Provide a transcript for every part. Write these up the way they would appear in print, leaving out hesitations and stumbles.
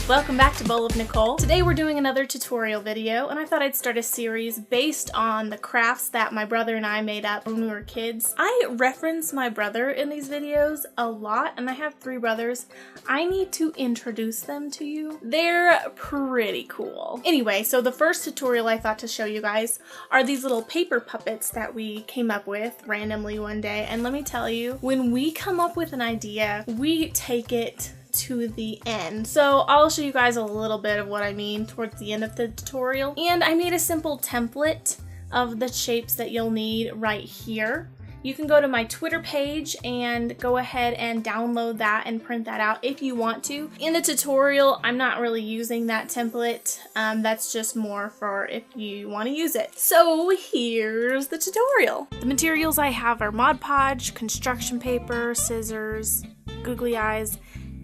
Welcome back to Bowl of Nicole. Today we're doing another tutorial video, and I thought I'd start a series based on the crafts that my brother and I made up when we were kids. I reference my brother in these videos a lot, and I have 3 brothers. I need to introduce them to you. They're pretty cool. Anyway, so the first tutorial I thought to show you guys are these little paper puppets that we came up with randomly one day, and let me tell you, when we come up with an idea, we take it to the end. So I'll show you guys a little bit of what I mean towards the end of the tutorial. And I made a simple template of the shapes that you'll need right here. You can go to my Twitter page and go ahead and download that and print that out if you want to. In the tutorial, I'm not really using that template. That's just more for if you want to use it. So here's the tutorial. The materials I have are Mod Podge, construction paper, scissors, googly eyes,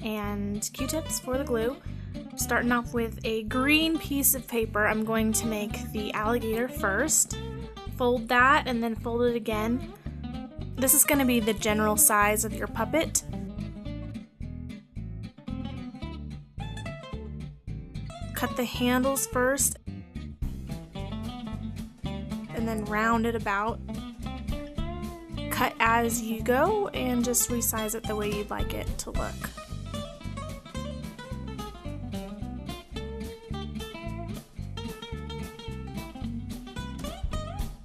and Q-tips for the glue. Starting off with a green piece of paper, I'm going to make the alligator first. Fold that and then fold it again. This is going to be the general size of your puppet. Cut the handles first and then round it about. Cut as you go and just resize it the way you'd like it to look.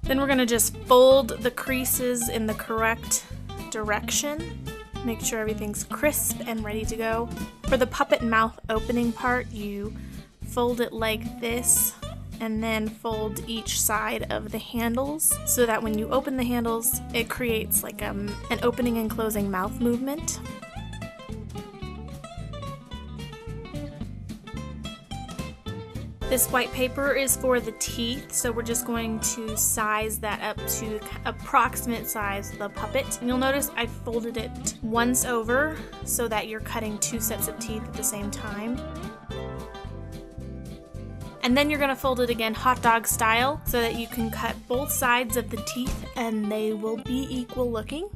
Then we're going to just fold the creases in the correct direction. Make sure everything's crisp and ready to go. For the puppet mouth opening part, you fold it like this and then fold each side of the handles so that when you open the handles, it creates like an opening and closing mouth movement. This white paper is for the teeth, so we're just going to size that up to approximate size of the puppet. And you'll notice I folded it once over so that you're cutting 2 sets of teeth at the same time. And then you're going to fold it again hot dog style so that you can cut both sides of the teeth and they will be equal looking.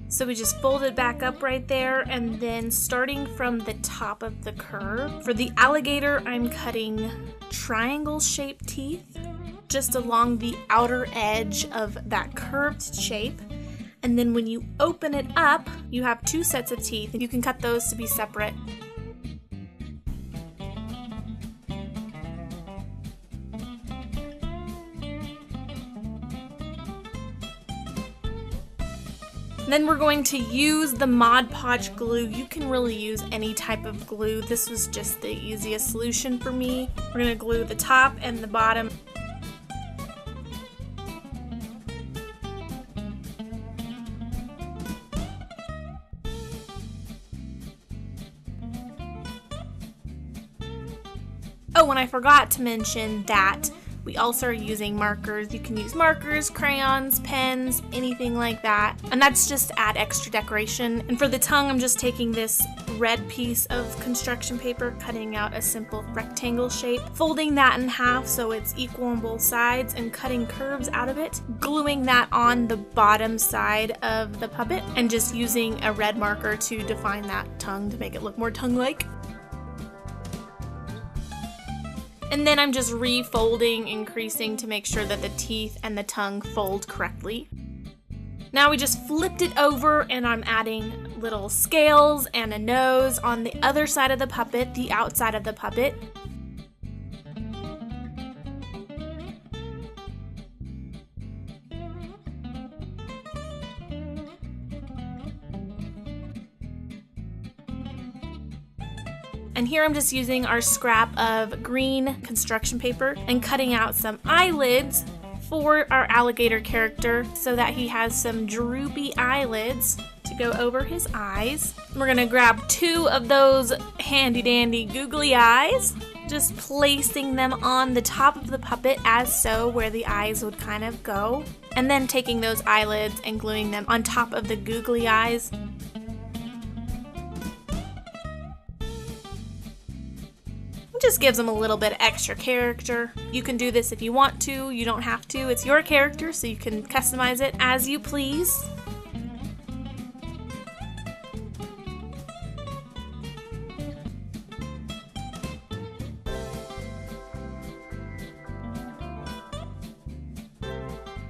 So we just fold it back up right there, and then starting from the top of the curve. For the alligator, I'm cutting triangle-shaped teeth just along the outer edge of that curved shape. And then when you open it up, you have 2 sets of teeth, and you can cut those to be separate. Then we're going to use the Mod Podge glue. You can really use any type of glue. This was just the easiest solution for me. We're going to glue the top and the bottom. Oh, and I forgot to mention that we also are using markers. You can use markers, crayons, pens, anything like that. And that's just to add extra decoration. And for the tongue, I'm just taking this red piece of construction paper, cutting out a simple rectangle shape, folding that in half so it's equal on both sides, and cutting curves out of it, gluing that on the bottom side of the puppet, and just using a red marker to define that tongue to make it look more tongue-like. And then I'm just refolding, increasing to make sure that the teeth and the tongue fold correctly. Now we just flipped it over and I'm adding little scales and a nose on the other side of the puppet, the outside of the puppet. And here I'm just using our scrap of green construction paper and cutting out some eyelids for our alligator character so that he has some droopy eyelids to go over his eyes. We're gonna grab 2 of those handy dandy googly eyes, just placing them on the top of the puppet as so, where the eyes would kind of go. And then taking those eyelids and gluing them on top of the googly eyes. It just gives them a little bit of extra character. You can do this if you want to, you don't have to. It's your character, so you can customize it as you please.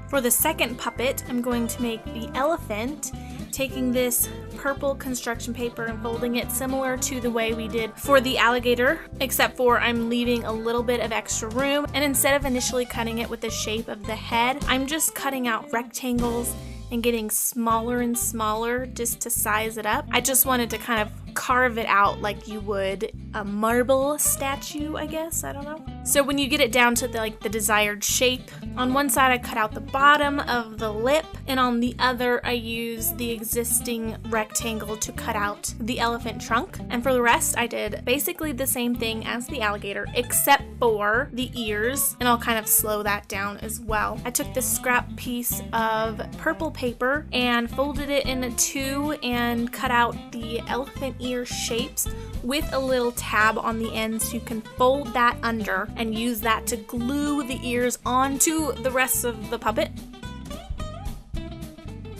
For the second puppet, I'm going to make the elephant, taking this purple construction paper and folding it similar to the way we did for the alligator, except for I'm leaving a little bit of extra room, and instead of initially cutting it with the shape of the head, I'm just cutting out rectangles and getting smaller and smaller just to size it up. I just wanted to kind of carve it out like you would a marble statue, I guess, I don't know. So when you get it down to the desired shape, on one side I cut out the bottom of the lip, and on the other I use the existing rectangle to cut out the elephant trunk. And for the rest I did basically the same thing as the alligator except for the ears, and I'll kind of slow that down as well. I took this scrap piece of purple paper and folded it into two and cut out the elephant ear shapes with a little tab on the end, so you can fold that under and use that to glue the ears onto the rest of the puppet.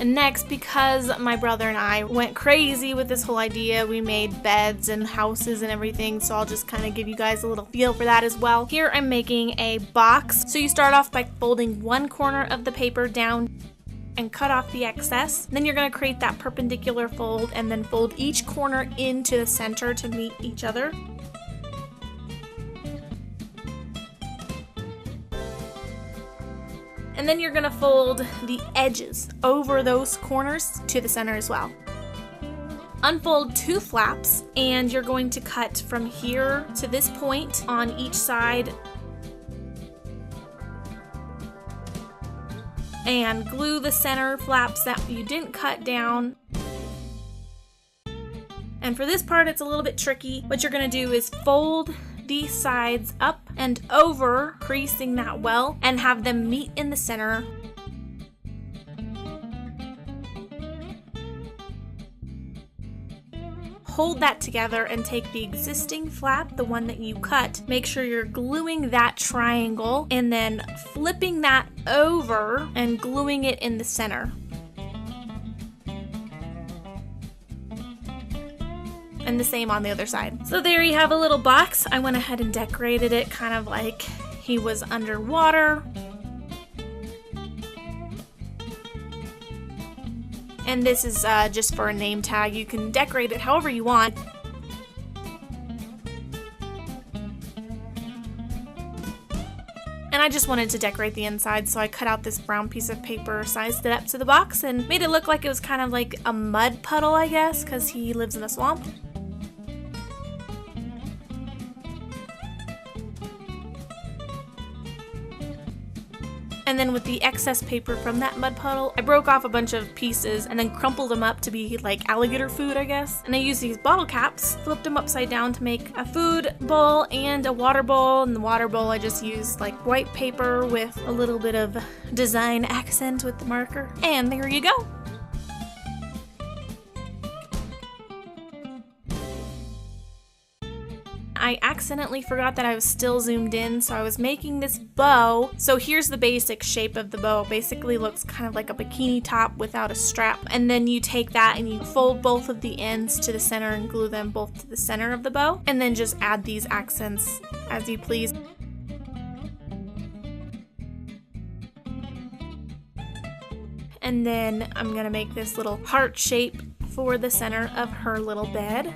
And next, because my brother and I went crazy with this whole idea, we made beds and houses and everything, so I'll just kind of give you guys a little feel for that as well. Here I'm making a box. So you start off by folding one corner of the paper down and cut off the excess. Then you're going to create that perpendicular fold and then fold each corner into the center to meet each other. And then you're going to fold the edges over those corners to the center as well. Unfold two flaps, and you're going to cut from here to this point on each side and glue the center flaps that you didn't cut down. And for this part it's a little bit tricky. What you're going to do is fold these sides up and over, creasing that well, and have them meet in the center. Hold that together and take the existing flap, the one that you cut, make sure you're gluing that triangle and then flipping that over and gluing it in the center. And the same on the other side. So there you have a little box. I went ahead and decorated it kind of like he was underwater. And this is just for a name tag. You can decorate it however you want. And I just wanted to decorate the inside, so I cut out this brown piece of paper, sized it up to the box, and made it look like it was kind of like a mud puddle, I guess, because he lives in a swamp. And then with the excess paper from that mud puddle, I broke off a bunch of pieces and then crumpled them up to be like alligator food, I guess. And I used these bottle caps, flipped them upside down to make a food bowl and a water bowl. And the water bowl I just used like white paper with a little bit of design accent with the marker. And there you go. I accidentally forgot that I was still zoomed in, so I was making this bow. So here's the basic shape of the bow. It basically looks kind of like a bikini top without a strap. And then you take that and you fold both of the ends to the center and glue them both to the center of the bow. And then just add these accents as you please. And then I'm gonna make this little heart shape for the center of her little bed.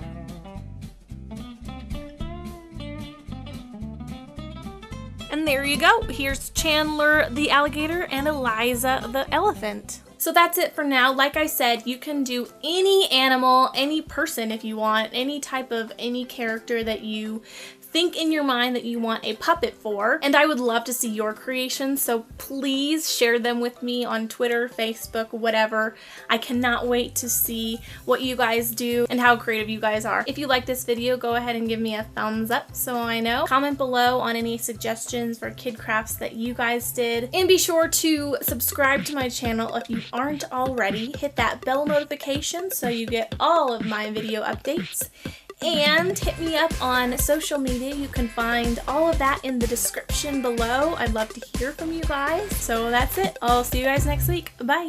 And there you go. Here's Chandler the alligator and Eliza the elephant. So that's it for now. Like I said, you can do any animal, any person if you want, any type of any character that you think in your mind that you want a puppet for, and I would love to see your creations, so please share them with me on Twitter, Facebook, whatever. I cannot wait to see what you guys do and how creative you guys are. If you like this video, go ahead and give me a thumbs up so I know. Comment below on any suggestions for kid crafts that you guys did, and be sure to subscribe to my channel if you aren't already. Hit that bell notification so you get all of my video updates. And hit me up on social media. You can find all of that in the description below. I'd love to hear from you guys. So that's it. I'll see you guys next week. Bye.